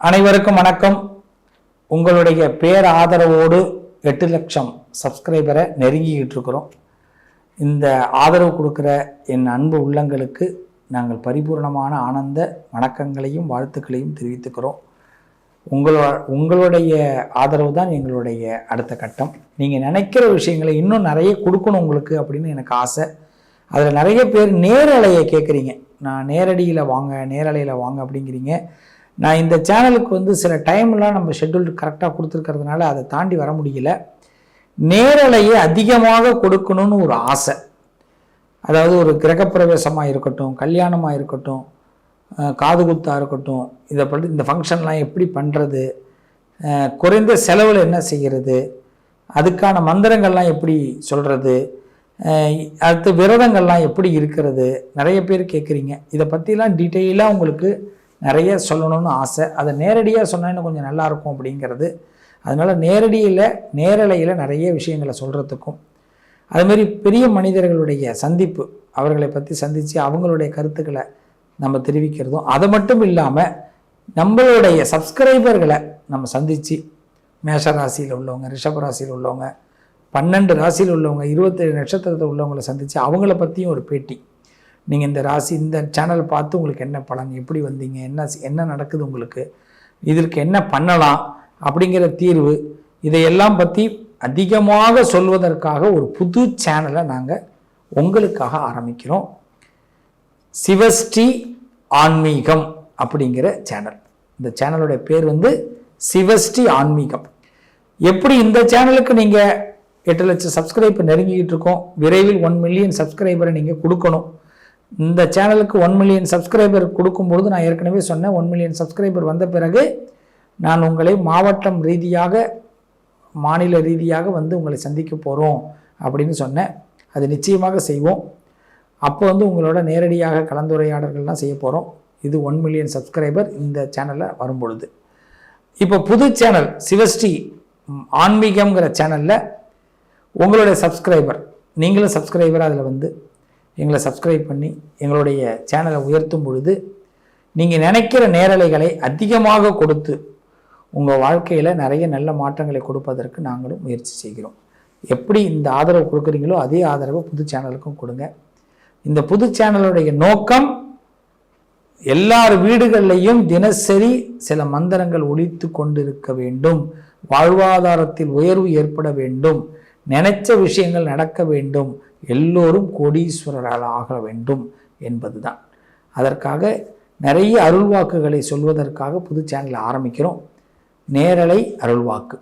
அனைவருக்கும் வணக்கம். உங்களுடைய பேர் ஆதரவோடு 8 லட்சம் சப்ஸ்கிரைபரை நெருங்கிக்கிட்டு இருக்கிறோம். இந்த ஆதரவு கொடுக்குற என் அன்பு உள்ளங்களுக்கு நாங்கள் பரிபூர்ணமான ஆனந்த வணக்கங்களையும் வாழ்த்துக்களையும் தெரிவித்துக்கிறோம். உங்களுடைய ஆதரவு தான் எங்களுடைய அடுத்த கட்டம். நீங்கள் நினைக்கிற விஷயங்களை இன்னும் நிறைய கொடுக்கணும் உங்களுக்கு அப்படின்னு எனக்கு ஆசை. அதில் நிறைய பேர் நேரலையை கேட்குறீங்க. நான் நேரடியில் வாங்க அப்படிங்கிறீங்க. நான் இந்த சேனலுக்கு சில டைம்லாம் நம்ம ஷெட்யூல் கரெக்டாக கொடுத்துருக்கிறதுனால அதை தாண்டி வர முடியல. நேரலையை அதிகமாக கொடுக்கணும்னு ஒரு ஆசை. அதாவது ஒரு கிரகப்பிரவேசமாக இருக்கட்டும், கல்யாணமாக இருக்கட்டும், காது குத்தாக இருக்கட்டும், இதை பற்றி இந்த ஃபங்க்ஷன்லாம் எப்படி பண்ணுறது, குறைந்த செலவில் என்ன செய்கிறது, அதுக்கான மந்திரங்கள்லாம் எப்படி சொல்கிறது, அடுத்து விரதங்கள்லாம் எப்படி இருக்கிறது, நிறைய பேர் கேட்குறீங்க. இதை பற்றிலாம் டீட்டெயிலாக உங்களுக்கு நிறைய சொல்லணும்னு ஆசை. அதை நேரடியாக சொன்னால் இன்னும் கொஞ்சம் நல்லாயிருக்கும் அப்படிங்கிறது. அதனால் நேரலையில் நிறைய விஷயங்களை சொல்கிறதுக்கும், அதுமாரி பெரிய மனிதர்களுடைய சந்திப்பு, அவர்களை பற்றி சந்தித்து அவங்களுடைய கருத்துக்களை நம்ம தெரிவிக்கிறதும், அது மட்டும் இல்லாமல் நம்மளுடைய சப்ஸ்கிரைபர்களை நம்ம சந்தித்து மேஷ ராசியில் உள்ளவங்க, ரிஷப ராசியில் உள்ளவங்க, 12 ராசியில் உள்ளவங்க, 27 நட்சத்திரத்தில் உள்ளவங்களை சந்தித்து அவங்கள பற்றியும் ஒரு பேட்டி. நீங்கள் இந்த ராசி இந்த சேனல் பார்த்து உங்களுக்கு என்ன பலன், எப்படி வந்தீங்க, என்ன நடக்குது, உங்களுக்கு இதற்கு என்ன பண்ணலாம் அப்படிங்கிற தீர்வு, இதையெல்லாம் பற்றி அதிகமாக சொல்வதற்காக ஒரு புது சேனலை நாங்கள் உங்களுக்காக ஆரம்பிக்கிறோம். சிவஸ்ரீ ஆன்மீகம் அப்படிங்கிற சேனல். இந்த சேனலுடைய பேர் சிவஸ்ரீ ஆன்மீகம். எப்படி இந்த சேனலுக்கு நீங்கள் 8 லட்சம் சப்ஸ்கிரைபர் நெருங்கிக்கிட்டு இருக்கோம். விரைவில் 1 மில்லியன் சப்ஸ்கிரைபரை நீங்கள் கொடுக்கணும். இந்த சேனலுக்கு 1 மில்லியன் சப்ஸ்கிரைபர் கொடுக்கும்பொழுது நான் ஏற்கனவே சொன்னேன், 1 மில்லியன் சப்ஸ்கிரைபர் வந்த பிறகு நான் உங்களை மாவட்டம் ரீதியாக, மாநில ரீதியாக உங்களை சந்திக்க போகிறோம் அப்படின்னு சொன்னேன். அது நிச்சயமாக செய்வோம். அப்போ உங்களோட நேரடியாக கலந்துரையாடல்கள்லாம் செய்ய போகிறோம். இது 1 மில்லியன் சப்ஸ்கிரைபர் இந்த சேனலில் வரும்பொழுது. இப்போ புது சேனல் சிவஸ்ரீ ஆன்மீகம்ங்கிற சேனலில் உங்களுடைய சப்ஸ்கிரைபர், நீங்களும் சப்ஸ்கிரைபர், அதில் எங்களை சப்ஸ்கிரைப் பண்ணி எங்களுடைய சேனலை உயர்த்தும் பொழுது நீங்கள் நினைக்கிற நேரலைகளை அதிகமாக கொடுத்து உங்கள் வாழ்க்கையில் நிறைய நல்ல மாற்றங்களை கொடுப்பதற்கு நாங்களும் முயற்சி செய்கிறோம். எப்படி இந்த ஆதரவு கொடுக்குறீங்களோ அதே ஆதரவை புது சேனலுக்கும் கொடுங்க. இந்த புது சேனலுடைய நோக்கம் எல்லார் வீடுகளிலையும் தினசரி சில மந்திரங்கள் ஒலித்து கொண்டிருக்க வேண்டும், வாழ்வாதாரத்தில் உயர்வு ஏற்பட வேண்டும், நினைச்ச விஷயங்கள் நடக்க வேண்டும், எல்லோரும் கோடீஸ்வரர்கள் ஆக வேண்டும் என்பதுதான். அதற்காக நிறைய அருள்வாக்குகளை சொல்வதற்காக புது சேனலை ஆரம்பிக்கிறோம். நேரலை அருள்வாக்கு.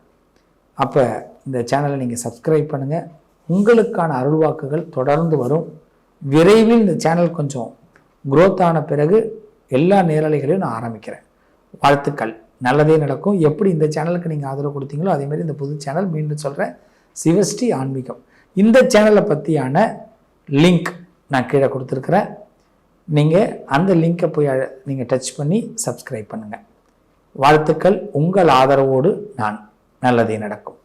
அப்போ இந்த சேனலை நீங்கள் சப்ஸ்கிரைப் பண்ணுங்கள். உங்களுக்கான அருள்வாக்குகள் தொடர்ந்து வரும். விரைவில் இந்த சேனல் கொஞ்சம் குரோத் ஆன பிறகு எல்லா நேரலைகளையும் நான் ஆரம்பிக்கிறேன். வாழ்த்துக்கள், நல்லதே நடக்கும். எப்படி இந்த சேனலுக்கு நீங்கள் ஆதரவு கொடுத்தீங்களோ அதேமாதிரி இந்த புது சேனல், மீண்டும் சொல்கிறேன், சிவஸ்ரீ ஆன்மீகம். இந்த சேனலை பற்றியான லிங்க் நான் கீழே கொடுத்துருக்குறேன். நீங்கள் அந்த லிங்கை போய் நீங்கள் டச் பண்ணி சப்ஸ்கிரைப் பண்ணுங்கள். வாழ்த்துக்கள். உங்கள் ஆதரவோடு நான் நல்லதே நடக்கும்.